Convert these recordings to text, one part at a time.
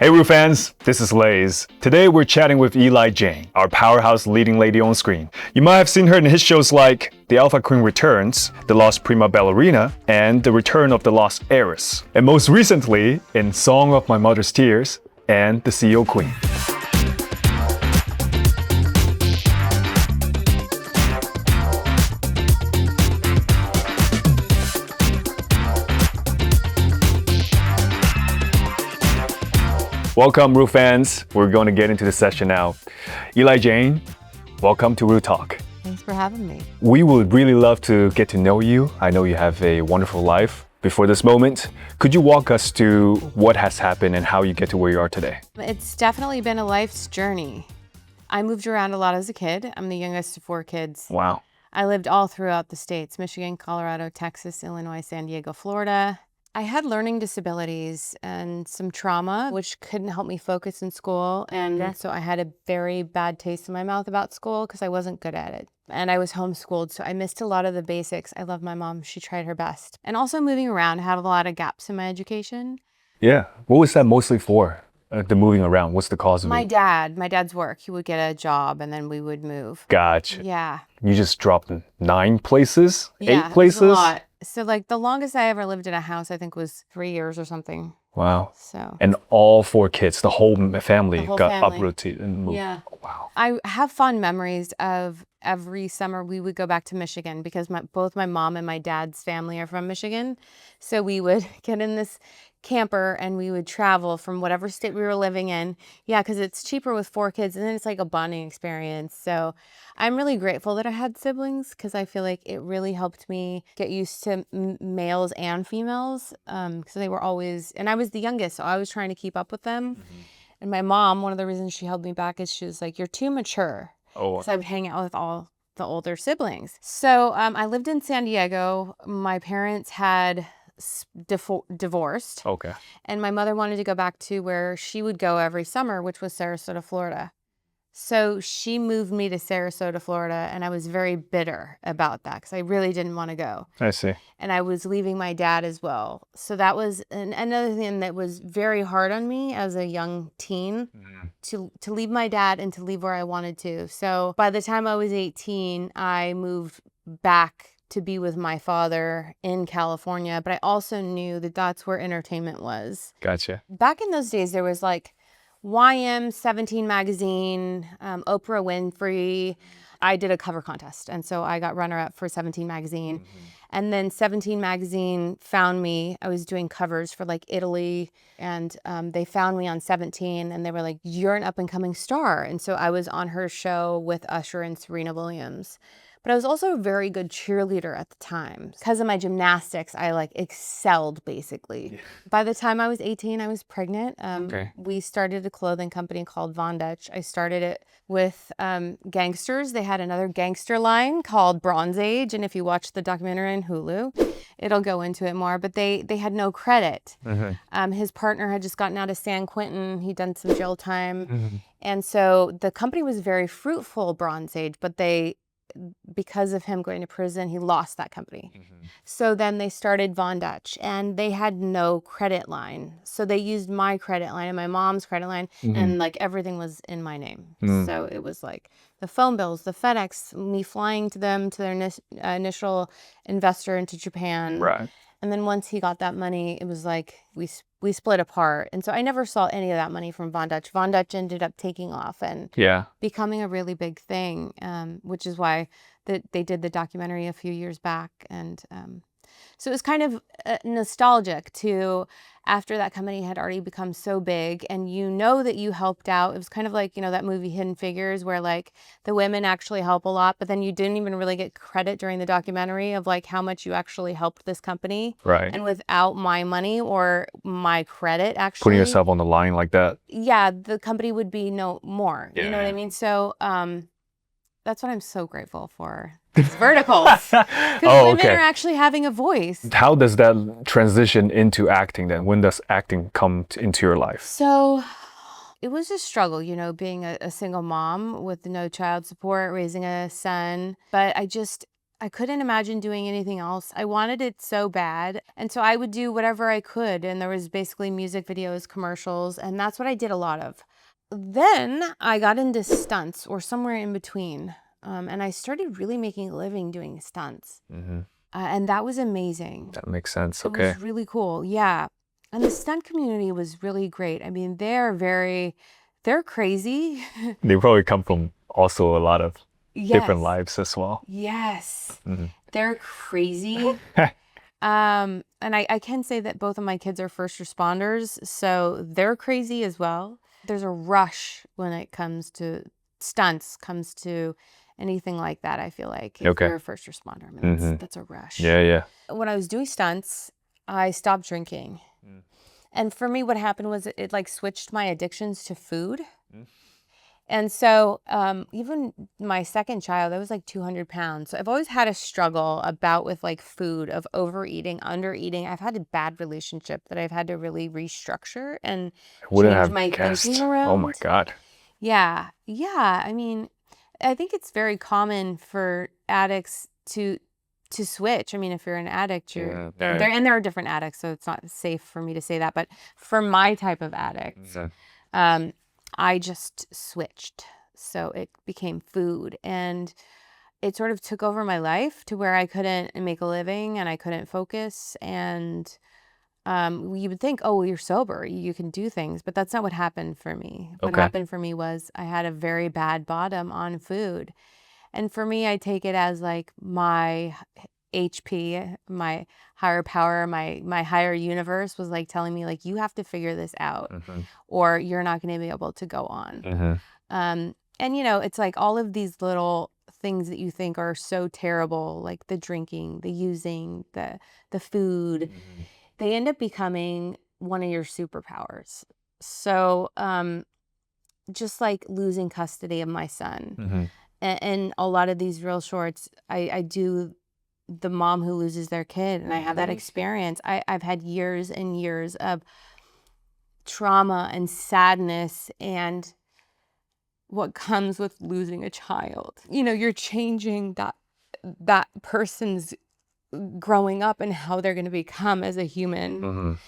Hey Rue fans, this is Laze. Today we're chatting with Eli Jane, our powerhouse leading lady on screen. You might have seen her in hit shows like The Alpha Queen Returns, The Lost Prima Ballerina, and The Return of the Lost Heiress. And most recently in Song of My Mother's Tears and The CEO Queen. Welcome, Rue fans. We're going to get into the session now. Eli Jane, welcome to ReelTalk. Thanks for having me. We would really love to get to know you. I know you have a wonderful life. Before this moment, could you walk us through what has happened and how you get to where you are today? It's definitely been a life's journey. I moved around a lot as a kid. I'm the youngest of 4 kids. Wow. I lived all throughout the states: Michigan, Colorado, Texas, Illinois, San Diego, Florida. I had learning disabilities and some trauma, which couldn't help me focus in school. And so I had a very bad taste in my mouth about school because I wasn't good at it. And I was homeschooled, so I missed a lot of the basics. I love my mom. She tried her best. And also moving around, I had a lot of gaps in my education. Yeah. What was that mostly for? The moving around. What's the cause of My it? dad's work. He would get a job and then we would move. Gotcha. Yeah. You just dropped 9 places? Yeah, 8 places? it was a lot. So like the longest I ever lived in a house, I think, was 3 years or something. Wow. So. And all 4 kids, the whole family The whole got family. uprooted and moved. Yeah. Wow. I have fond memories of every summer we would go back to Michigan because both my mom and my dad's family are from Michigan. So we would get in this camper and we would travel from whatever state we were living in. Yeah, because it's cheaper with 4 kids and then it's like a bonding experience. So I'm really grateful that I had siblings because I feel like it really helped me get used to males and females because they were always, and I was the youngest, so I was trying to keep up with them. Mm-hmm. And my mom, one of the reasons she held me back is she was like, "You're too mature." Oh. Because I would hang out with all the older siblings. So I lived in San Diego. My parents had divorced. Okay. And my mother wanted to go back to where she would go every summer, which was Sarasota, Florida. So she moved me to Sarasota, Florida, and I was very bitter about that because I really didn't want to go. I see. And I was leaving my dad as well. So that was another thing that was very hard on me as a young teen, to leave my dad and to leave where I wanted to. So by the time I was 18, I moved back to be with my father in California. But I also knew that that's where entertainment was. Gotcha. Back in those days, there was like YM, 17 magazine, Oprah Winfrey. I did a cover contest, and so I got runner-up for 17 magazine. Mm-hmm. And then 17 magazine found me. I was doing covers for like Italy, and they found me on 17, and they were like, "You're an up-and-coming star." And so I was on her show with Usher and Serena Williams. But I was also a very good cheerleader at the time. Because of my gymnastics, I like excelled basically. Yeah. By the time I was 18, I was pregnant. Okay. We started a clothing company called Von Dutch. I started it with gangsters. They had another gangster line called Bronze Age. And if you watch the documentary on Hulu, it'll go into it more. But they had no credit. Mm-hmm. His partner had just gotten out of San Quentin. He'd done some jail time. Mm-hmm. And so the company was very fruitful, Bronze Age, but because of him going to prison, he lost that company. Mm-hmm. So then they started Von Dutch, and they had no credit line. So they used my credit line and my mom's credit line, mm-hmm. and like everything was in my name. Mm. So it was like the phone bills, the FedEx, me flying to them, to their initial investor into Japan. Right. And then once he got that money, it was like we split apart. And so I never saw any of that money from Von Dutch. Von Dutch ended up taking off and becoming a really big thing, which is why they did the documentary a few years back. And so it was kind of nostalgic to, after that company had already become so big and you know that you helped out. It was kind of like, you know, that movie Hidden Figures where like the women actually help a lot, but then you didn't even really get credit during the documentary of like how much you actually helped this company. Right. And without my money or my credit actually. Putting yourself on the line like that. Yeah, the company would be no more. Yeah. You know what I mean? So that's what I'm so grateful for. These verticals. Because women are actually having a voice. How does that transition into acting then? When does acting come into your life? So it was a struggle, you know, being a single mom with no child support, raising a son. But I couldn't imagine doing anything else. I wanted it so bad. And so I would do whatever I could. And there was basically music videos, commercials, and that's what I did a lot of. Then I got into stunts or somewhere in between. And I started really making a living doing stunts. And that was amazing. That makes sense. It Okay. was really cool. Yeah. And the stunt community was really great. I mean, they're crazy. They probably come from also a lot of different Yes. lives as well. Yes. They're crazy. And I can say that both of my kids are first responders, so they're crazy as well. There's a rush when it comes to stunts, comes to anything like that, I feel like. If Okay. you're a first responder, I mean, that's a rush. Yeah, yeah. When I was doing stunts, I stopped drinking. And for me, what happened was it like switched my addictions to food. And so even my second child, I was like 200 pounds. So I've always had a struggle about with like food, of overeating, undereating. I've had a bad relationship that I've had to really restructure and Wouldn't change have my guessed. thinking around. Oh my God. Yeah. Yeah. I mean, I think it's very common for addicts to switch. I mean, if you're an addict, you're there, and there are different addicts, so it's not safe for me to say that. But for my type of addict, I just switched. So it became food, and it sort of took over my life to where I couldn't make a living and I couldn't focus. And you would think, oh, you're sober, you can do things, but that's not what happened for me. What happened for me was I had a very bad bottom on food. And for me, I take it as like my HP, my higher power, my higher universe was like telling me like, you have to figure this out or you're not going to be able to go on. And you know, it's like all of these little things that you think are so terrible, like the drinking, the using, the food, they end up becoming one of your superpowers. So just like losing custody of my son. And a lot of these reel shorts, I do the mom who loses their kid, and I have that experience. I've had years and years of trauma and sadness and what comes with losing a child. You know, you're changing that person's growing up and how they're going to become as a human.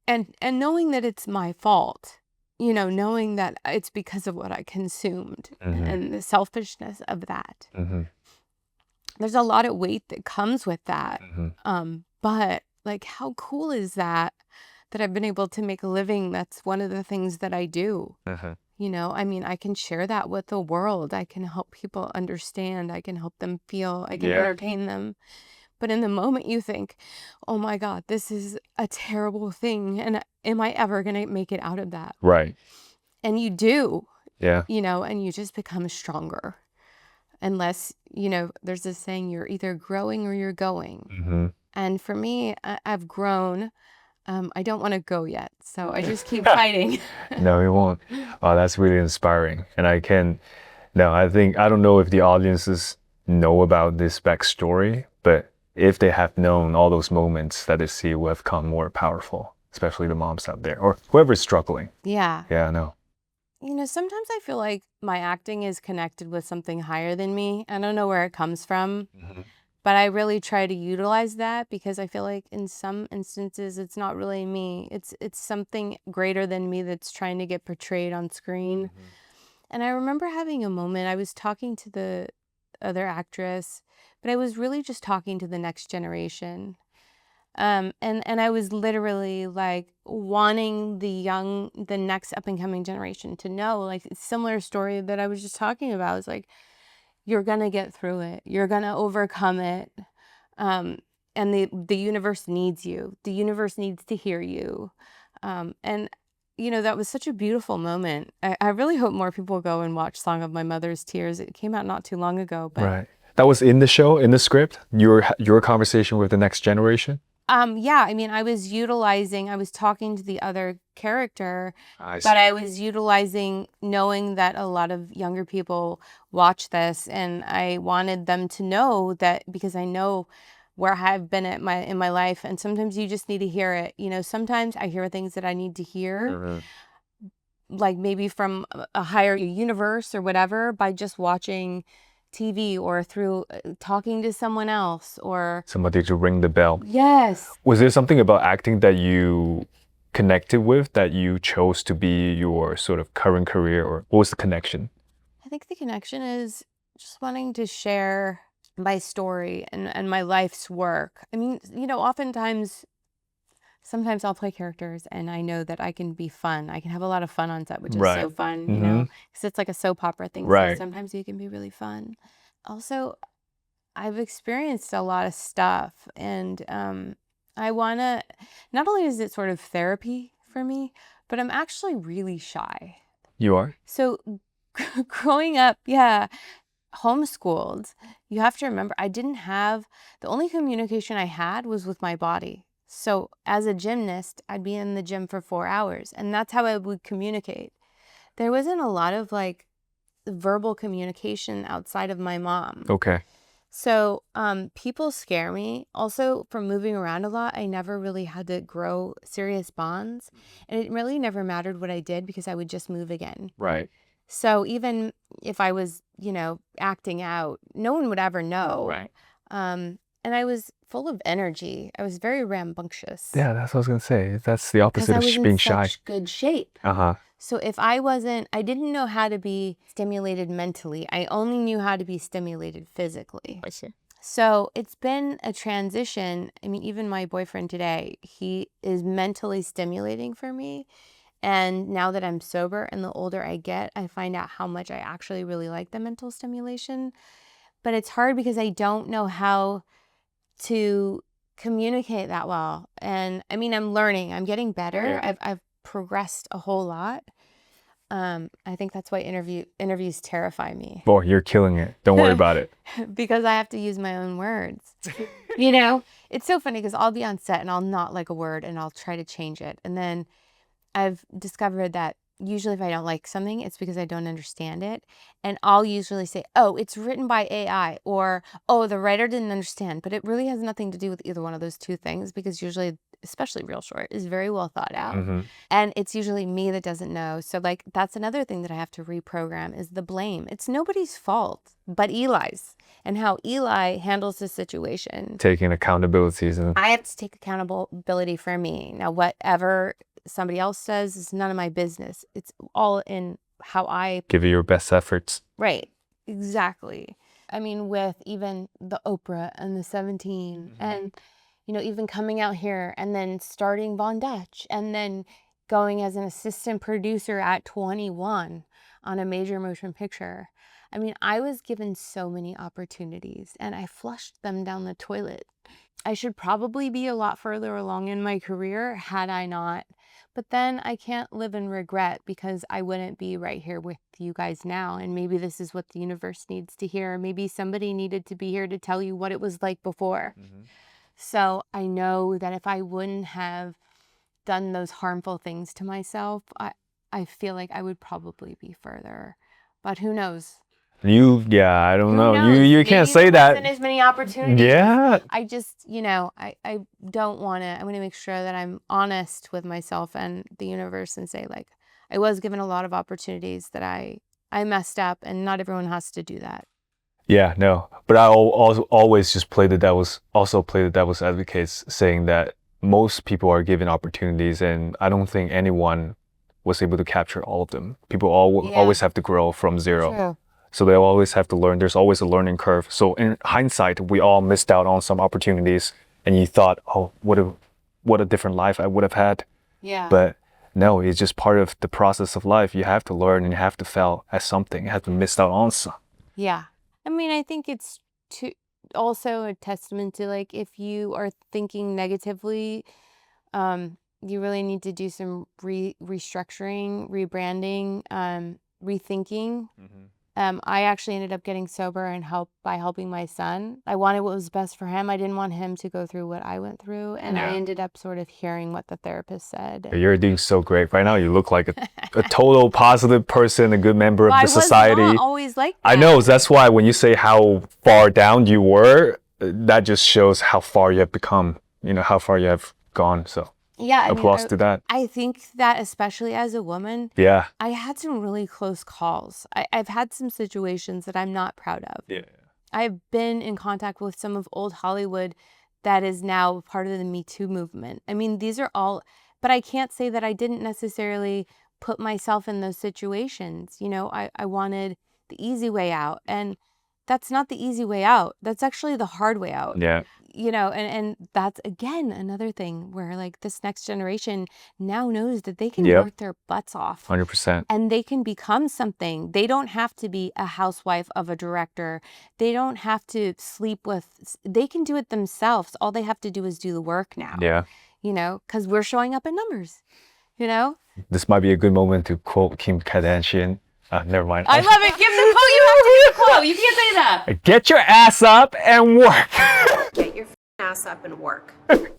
And knowing that it's my fault. You know, knowing that it's because of what I consumed and the selfishness of that. There's a lot of weight that comes with that. But like, how cool is that I've been able to make a living? That's one of the things that I do. You know, I mean, I can share that with the world. I can help people understand. I can help them feel. I can entertain them. But in the moment you think, oh my God, this is a terrible thing. And am I ever going to make it out of that? Right. And you do. Yeah. You know, and you just become stronger. Unless, you know, there's this saying, you're either growing or you're going. And for me, I've grown. I don't want to go yet. So I just keep fighting. No, you won't. Oh, that's really inspiring. And I don't know if the audiences know about this backstory, but if they have known, all those moments that they see will have come more powerful, especially the moms out there or whoever's struggling. Yeah. Yeah, I know. You know, sometimes I feel like my acting is connected with something higher than me. I don't know where it comes from, but I really try to utilize that because I feel like in some instances, it's not really me. It's something greater than me that's trying to get portrayed on screen. And I remember having a moment, I was talking to the other actress, but I was really just talking to the next generation. And I was literally like wanting the next up and coming generation to know, like, a similar story that I was just talking about. It's like, you're going to get through it. You're going to overcome it. And the universe needs you. The universe needs to hear you. And you know, that was such a beautiful moment. I really hope more people go and watch Song of My Mother's Tears. It came out not too long ago. But right. That was in the show, in the script, your conversation with the next generation? Yeah, I mean, I was talking to the other character, but I was utilizing knowing that a lot of younger people watch this, and I wanted them to know that, because I know where I've been in my life, and sometimes you just need to hear it. You know, sometimes I hear things that I need to hear, like maybe from a higher universe or whatever, by just watching TV or through talking to someone else or Somebody to ring the bell. yes. Was there something about acting that you connected with that you chose to be your sort of current career, or what was the connection? I think the connection is just wanting to share my story and my life's work. I mean, oftentimes, sometimes I'll play characters and I know that I can be fun. I can have a lot of fun on set, which is so fun, because it's like a soap opera thing. So sometimes you can be really fun. Also, I've experienced a lot of stuff and I want to, not only is it sort of therapy for me, but I'm actually really shy. You are? So growing up, homeschooled, you have to remember the only communication I had was with my body. So as a gymnast, I'd be in the gym for 4 hours and that's how I would communicate. There wasn't a lot of like verbal communication outside of my mom. Okay. So people scare me. Also, from moving around a lot, I never really had to grow serious bonds. And it really never mattered what I did because I would just move again. Right. So even if I was, acting out, no one would ever know. Right. And I was full of energy. I was very rambunctious. Yeah, that's what I was gonna say. That's the opposite of being shy. I was in such good shape. So if I didn't know how to be stimulated mentally. I only knew how to be stimulated physically. I see. So it's been a transition. I mean, even my boyfriend today, he is mentally stimulating for me. And now that I'm sober and the older I get, I find out how much I actually really like the mental stimulation. But it's hard because I don't know how to communicate that well. And I mean, I'm learning. I'm getting better. Yeah. I've progressed a whole lot. I think that's why interviews terrify me. Boy, you're killing it. Don't worry about it. Because I have to use my own words. It's so funny because I'll be on set and I'll not like a word and I'll try to change it. And then I've discovered that usually if I don't like something, it's because I don't understand it. And I'll usually say, oh, it's written by AI, or, oh, the writer didn't understand. But it really has nothing to do with either one of those two things because usually, especially Real Short, is very well thought out. And it's usually me that doesn't know. So like that's another thing that I have to reprogram is the blame. It's nobody's fault but Eli's and how Eli handles the situation. Taking accountability. I have to take accountability for me. Now, whatever somebody else says is none of my business. It's all in how I give it your best efforts. Right. Exactly. I mean, with even the Oprah and the 17 and, even coming out here and then starting Von Dutch and then going as an assistant producer at 21 on a major motion picture. I mean, I was given so many opportunities and I flushed them down the toilet. I should probably be a lot further along in my career had I not. But then I can't live in regret because I wouldn't be right here with you guys now. And maybe this is what the universe needs to hear. Maybe somebody needed to be here to tell you what it was like before. So I know that if I wouldn't have done those harmful things to myself, I feel like I would probably be further. But who knows? I don't know. Knows? You can't say that. There wasn't as many opportunities. Yeah. I just, I don't want to. I want to make sure that I'm honest with myself and the universe and say, like, I was given a lot of opportunities that I messed up, and not everyone has to do that. Yeah, no. But I always just play the devil's advocate, saying that most people are given opportunities, and I don't think anyone was able to capture all of them. People always have to grow from zero. True. So they always have to learn. There's always a learning curve. So in hindsight, we all missed out on some opportunities and you thought, oh, what a different life I would have had. Yeah. But no, it's just part of the process of life. You have to learn and you have to fail at something. You have to miss out on some. Yeah. I mean, I think it's also a testament to like, if you are thinking negatively, you really need to do some restructuring, rebranding, rethinking. I actually ended up getting sober and by helping my son. I wanted what was best for him. I didn't want him to go through what I went through. And I ended up sort of hearing what the therapist said. You're doing so great. Right now, you look like a total positive person, a good member of the society. I was not always like that. I know. That's why when you say how far down you were, that just shows how far you have become, how far you have gone. So Yeah, I Applause mean, to that. I think that especially as a woman, Yeah. I had some really close calls. I've had some situations that I'm not proud of. Yeah. I've been in contact with some of old Hollywood that is now part of the Me Too movement. I mean, these are all, but I can't say that I didn't necessarily put myself in those situations. You know, I wanted the easy way out, and that's not the easy way out. That's actually the hard way out. Yeah. You know, and that's again another thing where like this next generation now knows that they can Yep. work their butts off 100%. and they can become something. They don't have to be a housewife of a director. They don't have to sleep with, they can do it themselves. All they have to do is do the work now. Yeah. You know, because we're showing up in numbers, you know? This might be a good moment to quote Kim Kardashian. Never mind. I love it. Give the quote. You have to give the quote. You can't say that. Get your ass up and work. Get your ass up and work. Yes.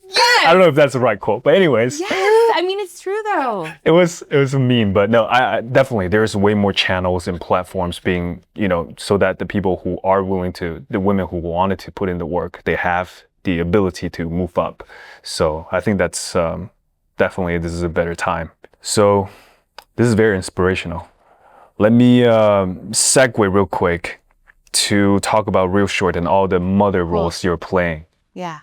I don't know if that's the right quote, but anyways. Yes. I mean, it's true though. It was a meme, but no, I definitely, there's way more channels and platforms being, you know, so that the people who are willing to, the women who wanted to put in the work, they have the ability to move up. So I think that's definitely, this is a better time. So this is very inspirational. Let me segue real quick to talk about Real Short and all the mother roles you're playing. Yeah.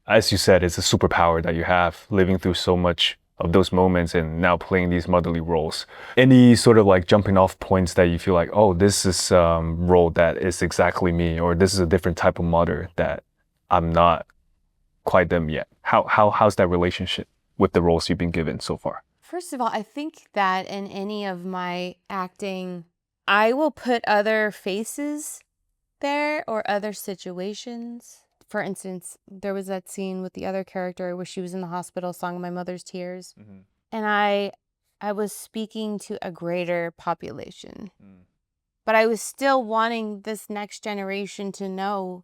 As you said, it's a superpower that you have, living through so much of those moments and now playing these motherly roles. Any sort of like jumping off points that you feel like, oh, this is a role that is exactly me, or this is a different type of mother that I'm not quite them yet? How's that relationship with the roles you've been given so far? First of all, I think that in any of my acting, I will put other faces there or other situations. For instance, there was that scene with the other character where she was in the hospital, Song of My Mother's Tears. Mm-hmm. And I was speaking to a greater population. But I was still wanting this next generation to know,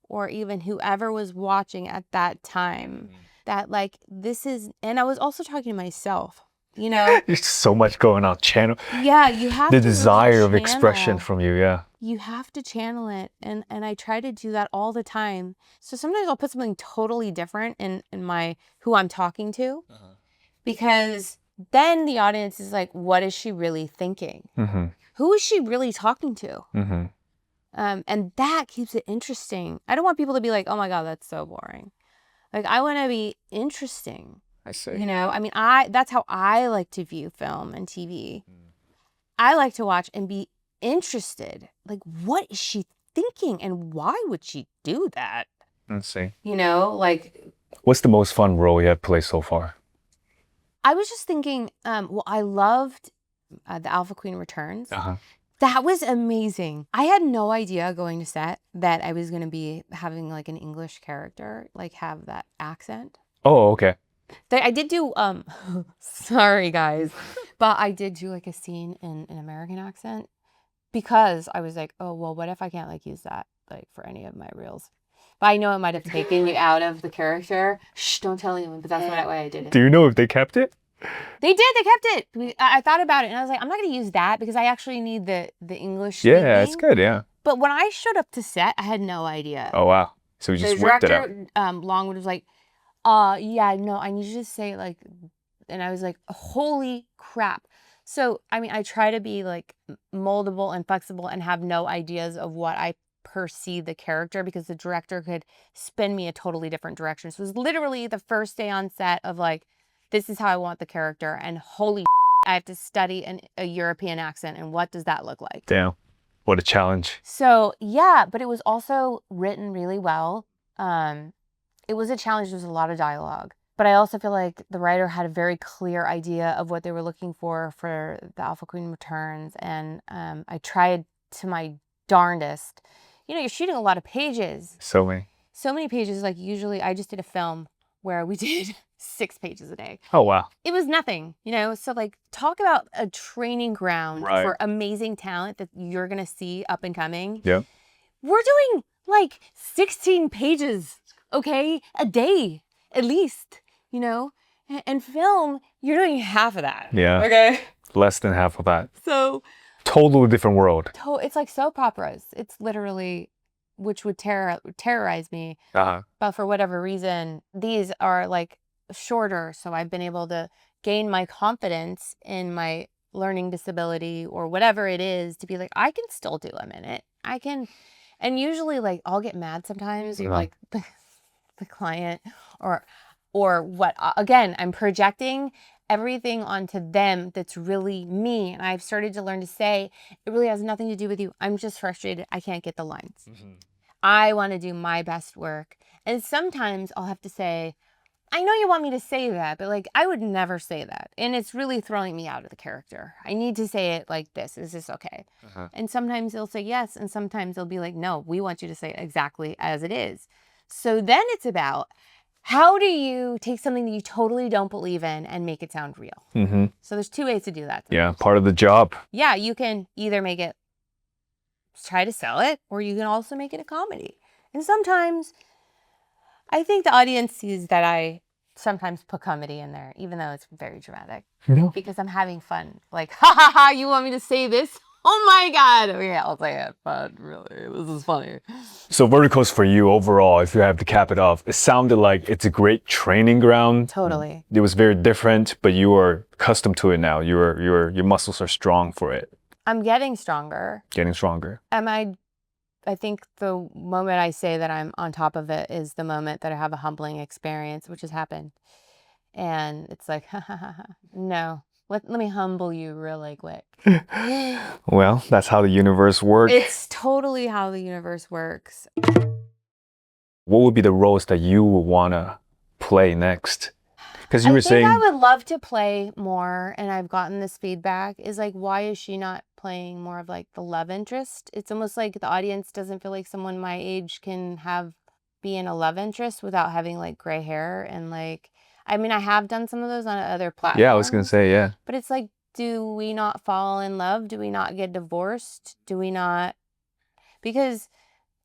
or even whoever was watching at that time, that like this is, and I was also talking to myself, you know? There's so much going on. Channel. Yeah, you have the to desire really of expression from you, yeah. You have to channel it, and I try to do that all the time. So sometimes I'll put something totally different in my who I'm talking to, because then the audience is like, what is she really thinking? Mm-hmm. Who is she really talking to? Mm-hmm. And that keeps it interesting. I don't want people to be like, oh my God, that's so boring. Like, I want to be interesting. I see. You know, I mean, that's how I like to view film and TV. I like to watch and be interested. Like, what is she thinking and why would she do that? Let's see. You know, like. What's the most fun role you have played so far? I was just thinking, well, I loved The Alpha Queen Returns. Uh-huh. That was amazing. I had no idea going to set that I was going to be having like an English character, like have that accent. Oh, okay. I did do, sorry guys, but I did do like a scene in an American accent because I was like, oh, well, what if I can't like use that like for any of my reels? But I know it might have taken you out of the character. Shh, don't tell anyone, but that's why I did it. Do you know if they kept it? They did. They kept it. I thought about it, and I was like, I'm not going to use that because I actually need the English speaking. Yeah, it's good, yeah. But when I showed up to set, I had no idea. Oh, wow. So you just worked it out. The director, Longwood, was like, yeah, no, I need you to say like, and I was like, holy crap. So, I mean, I try to be like moldable and flexible and have no ideas of what I perceive the character, because the director could spin me a totally different direction. So it was literally the first day on set of like, this is how I want the character, and holy I have to study a European accent, and what does that look like? Damn, what a challenge. So yeah, but it was also written really well. It was a challenge. There was a lot of dialogue, but I also feel like the writer had a very clear idea of what they were looking for The Alpha Queen Returns, and I tried to my darndest. You know, you're shooting a lot of pages. So many pages. Like usually I just did a film where we did 6 pages a day. Oh, wow. It was nothing, you know? So like, talk about a training ground for amazing talent that you're going to see up and coming. Yeah. We're doing like 16 pages, okay? A day, at least, you know? And film, you're doing half of that. Yeah. Okay? Less than half of that. So. Totally different world. It's like soap operas. It's literally which would terrorize me. Uh-huh. But for whatever reason, these are like shorter. So I've been able to gain my confidence in my learning disability or whatever it is to be like, I can still do a minute. I can. And usually like I'll get mad sometimes with like the client or what, again, I'm projecting everything onto them that's really me. And I've started to learn to say, it really has nothing to do with you. I'm just frustrated. I can't get the lines. I want to do my best work. And sometimes I'll have to say, I know you want me to say that, but like, I would never say that. And it's really throwing me out of the character. I need to say it like this. Is this okay? And sometimes they'll say yes. And sometimes they'll be like, no, we want you to say it exactly as it is. So then it's about, how do you take something that you totally don't believe in and make it sound real? So there's two ways to do that. Yeah, part of the job. Yeah, you can either make it, try to sell it, or you can also make it a comedy. And sometimes I think the audience sees that I sometimes put comedy in there, even though it's very dramatic. Because I'm having fun. Like, ha ha ha, you want me to say this? Oh my God. Okay, I'll say it, but really, this is funny. So verticals for you overall, if you have to cap it off, it sounded like it's a great training ground. Totally. It was very different, but you are accustomed to it now. Your muscles are strong for it. I'm getting stronger. Getting stronger. I think the moment I say that I'm on top of it is the moment that I have a humbling experience, which has happened. And it's like, ha ha ha ha. No, let me humble you really quick. Well, that's how the universe works. It's totally how the universe works. What would be the roles that you would want to play next? Because you were saying I would love to play more, and I've gotten this feedback, is like, why is she not playing more of like the love interest? It's almost like the audience doesn't feel like someone my age can be in a love interest without having like gray hair. And like, I mean, I have done some of those on other platforms. Yeah, I was going to say, yeah. But it's like, do we not fall in love? Do we not get divorced? Do we not? Because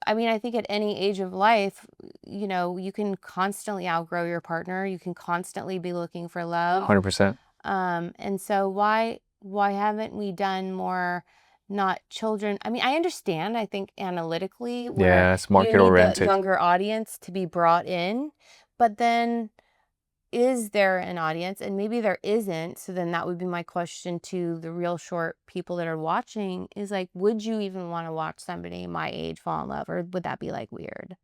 I mean, I think at any age of life, you know, you can constantly outgrow your partner. You can constantly be looking for love. 100%. And so why haven't we done more, not children? I mean, I understand, I think analytically, where it's market you need oriented. the younger audience to be brought in, but then is there an audience? And maybe there isn't. So then that would be my question to the real short people that are watching is like, would you even want to watch somebody my age fall in love? Or would that be like weird?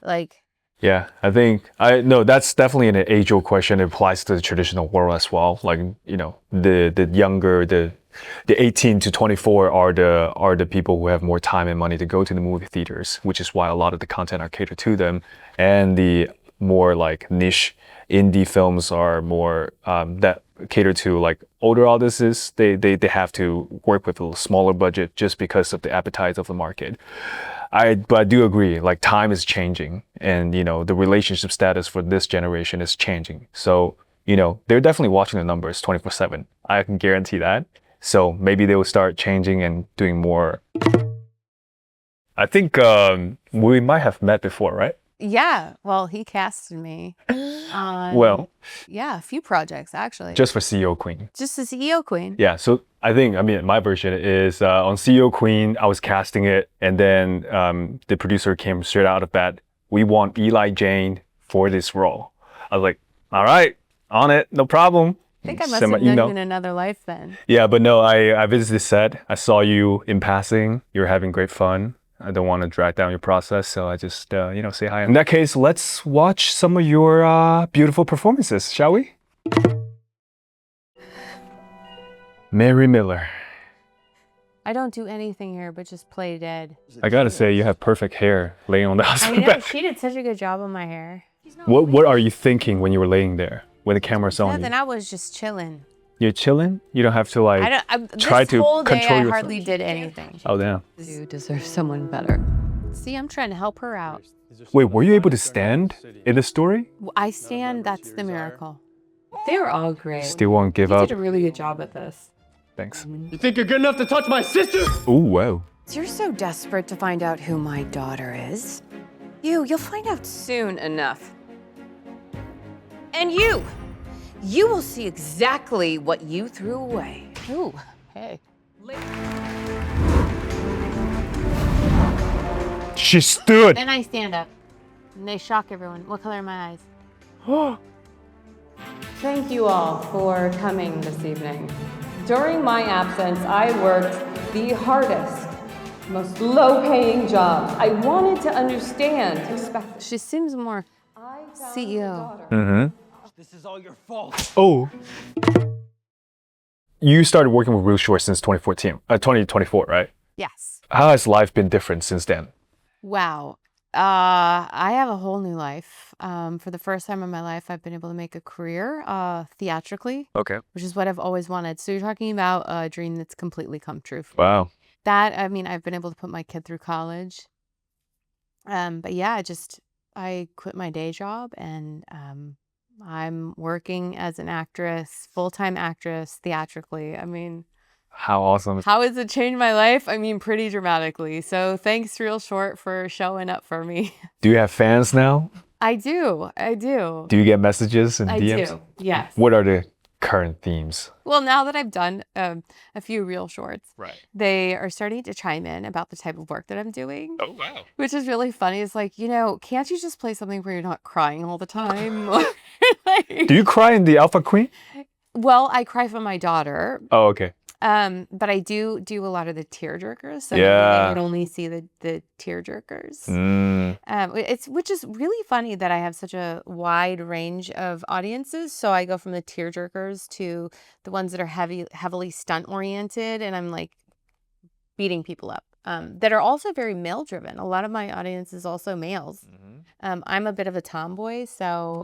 Like, yeah, I think that's definitely an age-old question. It applies to the traditional world as well. Like, you know, the younger, the 18 to 24 are the people who have more time and money to go to the movie theaters, which is why a lot of the content are catered to them. And the more like niche indie films are more that cater to like older audiences. They have to work with a smaller budget just because of the appetite of the market. But I do agree, like time is changing, and you know the relationship status for this generation is changing. So you know they're definitely watching the numbers 24/7. I can guarantee that. So maybe they will start changing and doing more. I think we might have met before, right? yeah, well, he casted me on, Well, yeah, a few projects actually. just for CEO Queen. Just the CEO Queen. Yeah, so I mean, my version is on CEO Queen, I was casting it, and then the producer came straight out of that. We want Eli Jane for this role. I was like, all right, on it, no problem. I think I must have known you in another life then. Yeah, but no, I visited the set. I saw you in passing. You're having great fun. I don't want to drag down your process, so I just, say hi. In that case, let's watch some of your beautiful performances, shall we? Mary Miller. I don't do anything here but just play dead. I gotta say, you have perfect hair laying on the house I know, bed. she did such a good job on my hair. What are you thinking when you were laying there, when the camera's on Nothing, you? I was just chilling. You're chilling? You don't have to like try this whole to day control I yourself? hardly did anything. Oh, damn. You deserve someone better. See, I'm trying to help her out. Wait, were you able to stand in the story? I stand, that's the miracle. They were all great. Still won't give You up. did a really good job at this. Thanks. You think you're good enough to touch my sister? Ooh, wow. You're so desperate to find out who my daughter is. You'll find out soon enough. And you will see exactly what you threw away. Ooh, hey. She stood. Then I stand up. And they shock everyone. What color are my eyes? Thank you all for coming this evening. During my absence, I worked the hardest, most low-paying jobs. I wanted to understand, respect. She seems more CEO. Mm-hmm. This is all your fault. Oh. You started working with Real Short since 2024, right? Yes. How has life been different since then? Wow. I have a whole new life. For the first time in my life, I've been able to make a career theatrically, Okay. which is what I've always wanted. So you're talking about a dream that's completely come true for me. Wow. That, I mean, I've been able to put my kid through college. But yeah, I quit my day job and I'm working as an actress, full-time actress, theatrically. I mean, How awesome. how has it changed my life? I mean, pretty dramatically. So thanks, Real Short, for showing up for me. Do you have fans now? I do. I do. Do you get messages and I DMs? do. Yes. What are the current themes? Well, now that I've done a few Real Shorts, Right. they are starting to chime in about the type of work that I'm doing. Oh, wow. Which is really funny. It's like, can't you just play something where you're not crying all the time? Like, Do you cry in the Alpha Queen? well, I cry for my daughter. Oh, okay. But I do a lot of the tear jerkers. So Yeah. I would only see the tear jerkers. Mm. Which is really funny that I have such a wide range of audiences. So I go from the tear jerkers to the ones that are heavily stunt oriented, and I'm like beating people up. That are also very male driven. A lot of my audience is also males. I'm a bit of a tomboy, so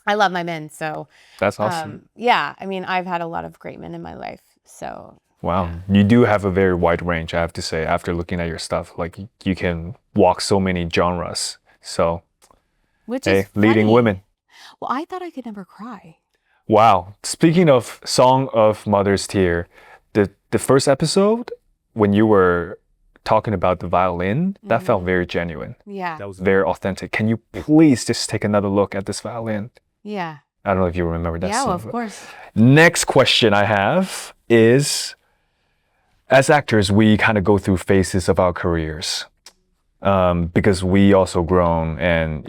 I love my men. So That's awesome. yeah, I mean, I've had a lot of great men in my life. So Wow. You do have a very wide range, I have to say, after looking at your stuff. Like, you can walk so many genres. So, which hey, is leading funny. women. Well, I thought I could never cry. Wow. Speaking of Song of Mother's Tear, the first episode, when you were talking about the violin, that felt very genuine. Yeah. That was very authentic. Can you please just take another look at this violin? Yeah. I don't know if you remember that Yeah, scene. well, of course. Next question I have is, as actors, we kind of go through phases of our careers because we also grown, and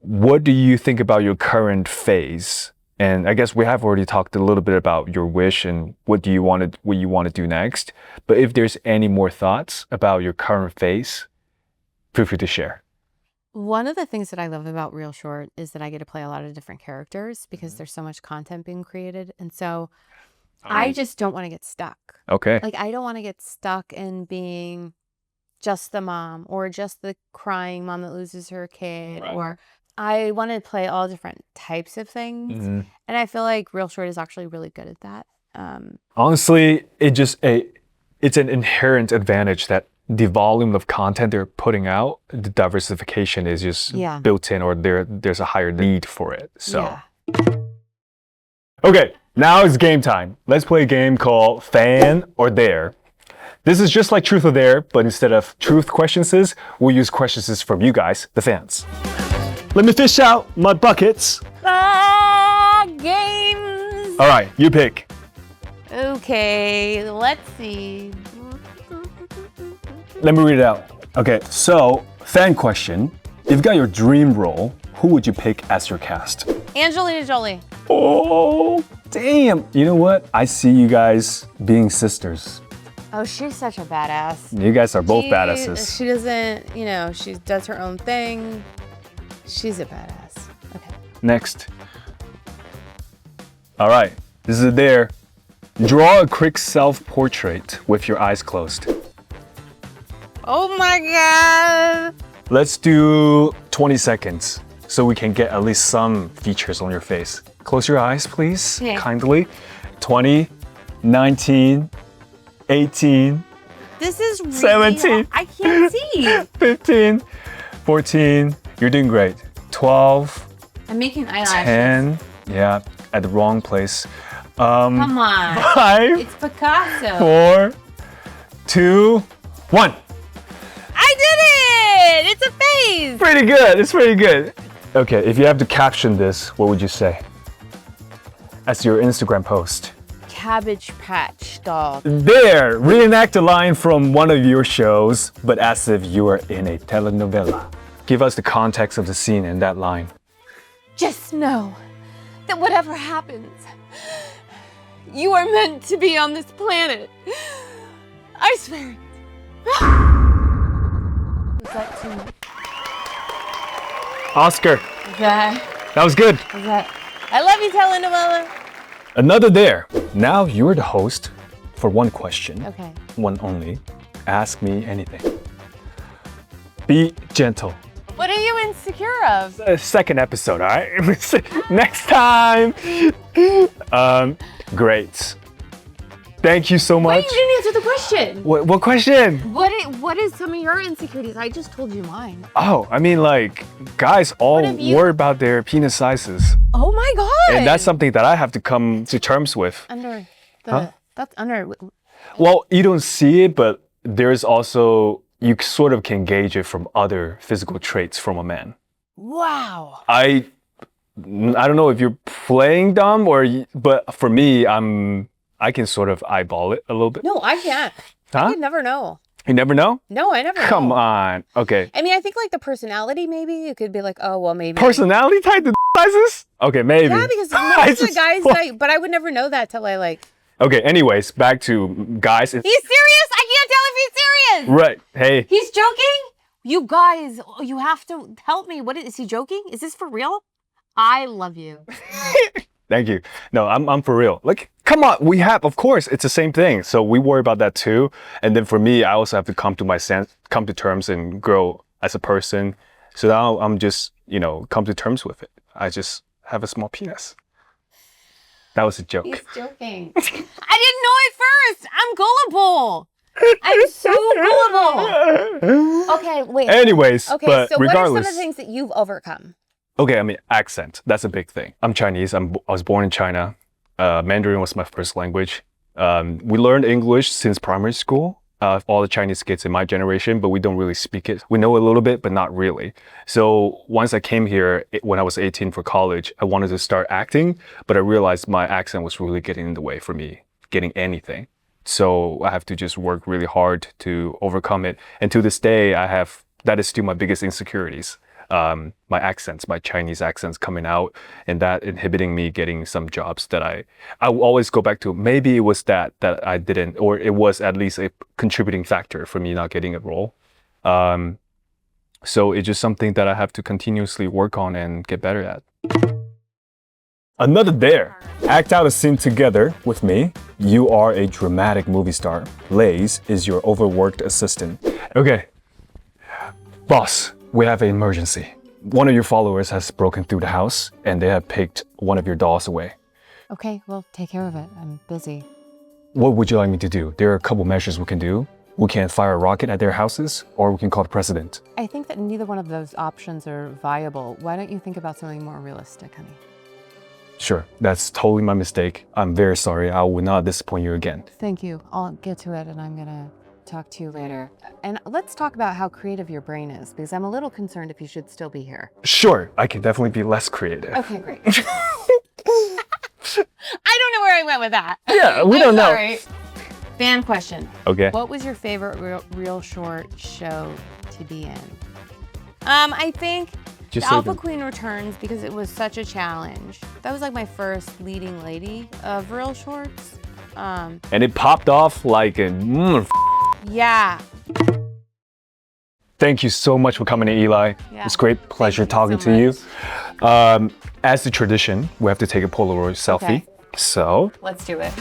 what do you think about your current phase? And I guess we have already talked a little bit about your wish and what you want to do next. But if there's any more thoughts about your current phase, feel free to share. One of the things that I love about Real Short is that I get to play a lot of different characters because there's so much content being created. And so I just don't want to get stuck. Okay. Like, I don't want to get stuck in being just the mom or just the crying mom that loses her kid, or I want to play all different types of things. And I feel like Real Short is actually really good at that. Honestly, it's an inherent advantage that the volume of content they're putting out, the diversification is just built in, or there's a higher need for it. So, okay, now it's game time. Let's play a game called Fan or Dare. This is just like Truth or Dare, but instead of truth questions, we'll use questions from you guys, the fans. Let me fish out my buckets. Games. All right, you pick. Okay, let's see. Let me read it out. Okay, so fan question. If you got your dream role, who would you pick as your cast? Angelina Jolie. Oh, damn. You know what? I see you guys being sisters. Oh, she's such a badass. You guys are both badasses. She doesn't, she does her own thing. She's a badass. Okay. Next. All right, this is a dare. Draw a quick self-portrait with your eyes closed. Oh my God. Let's do 20 seconds so we can get at least some features on your face. Close your eyes, please, kindly. 20, 19, 18, This is really 17. I can't see. 15, 14, you're doing great. 12, I'm making eyelashes. 10, yeah, at the wrong place. Come on. 5, It's Picasso. 4, 2, 1. I did it! It's a face! Pretty good, it's pretty good. Okay, if you have to caption this, what would you say? As your Instagram post. Cabbage Patch doll. There, reenact a line from one of your shows, but as if you are in a telenovela. Give us the context of the scene in that line. Just know that whatever happens, you are meant to be on this planet. I swear. Was that too much? Oscar, That that was good. was that. I love you, telenovela. Another there. Now you're the host for one question. Okay. One only. Ask me anything. Be gentle. What are you insecure of? Second episode, all right? Next time. Great. Thank you so Why much. you didn't answer the question? What question? What is some of your insecurities? I just told you mine. Oh, I mean, like, guys all have you- worry about their penis sizes. Oh my god! And that's something that I have to come to terms with. under the Huh? that's under. Well, you don't see it, but there's also, you sort of can gauge it from other physical traits from a man. Wow. I don't know if you're playing dumb but for me, I can sort of eyeball it a little bit. No, I can't. Huh? I could never know. You never know? No, I never. Come know. on. Okay. I mean, I think like the personality, maybe you could be like, oh well, maybe. Personality type the sizes? Okay, maybe. Yeah, because I most of the just- guys, but I would never know that till I like. Okay, anyways, back to guys. He's serious. I can't tell if he's serious. Right. Hey. He's joking. You guys, you have to help me. What is he joking? Is this for real? I love you. Thank you. No, I'm for real. Like, come on, of course, it's the same thing. So we worry about that too. And then for me, I also have to come to terms and grow as a person. So now I'm just, come to terms with it. I just have a small penis. That was a joke. He's joking. I didn't know at first. I'm gullible. I'm so gullible. Okay, wait. Anyways, Okay, but so what are some regardless. of the things that you've overcome? Okay, I mean, accent. That's a big thing. I'm Chinese. I was born in China. Mandarin was my first language. We learned English since primary school. All the Chinese kids in my generation, but we don't really speak it. We know a little bit, but not really. So once I came here, when I was 18 for college, I wanted to start acting, but I realized my accent was really getting in the way for me getting anything. So I have to just work really hard to overcome it. And to this day, that is still my biggest insecurities. My accents, my Chinese accents coming out, and that inhibiting me getting some jobs that I will always go back to. Maybe it was that I didn't, or it was at least a contributing factor for me not getting a role. So it's just something that I have to continuously work on and get better at. Another dare. Act out a scene together with me. You are a dramatic movie star. Laze is your overworked assistant. Okay. Boss, we have an emergency. One of your followers has broken through the house and they have picked one of your dolls away. Okay, well, take care of it. I'm busy. What would you like me to do? There are a couple measures we can do. We can fire a rocket at their houses, or we can call the president. I think that neither one of those options are viable. Why don't you think about something more realistic, honey? Sure, that's totally my mistake. I'm very sorry. I will not disappoint you again. Thank you. I'll get to it and I'm gonna talk to you later. And let's talk about how creative your brain is, because I'm a little concerned if you should still be here. Sure, I can definitely be less creative. Okay, great. I don't know where I went with that. Yeah, we don't know. Sorry. Fan question. Okay. What was your favorite real short show to be in? I think Just The say Alpha them. Queen Returns, because it was such a challenge. That was like my first leading lady of real shorts. And it popped off like a... Yeah. Thank you so much for coming in, Eli. Yeah. It's a great pleasure Thank you talking so to you. As the tradition, we have to take a Polaroid selfie. Okay. So, Let's do it.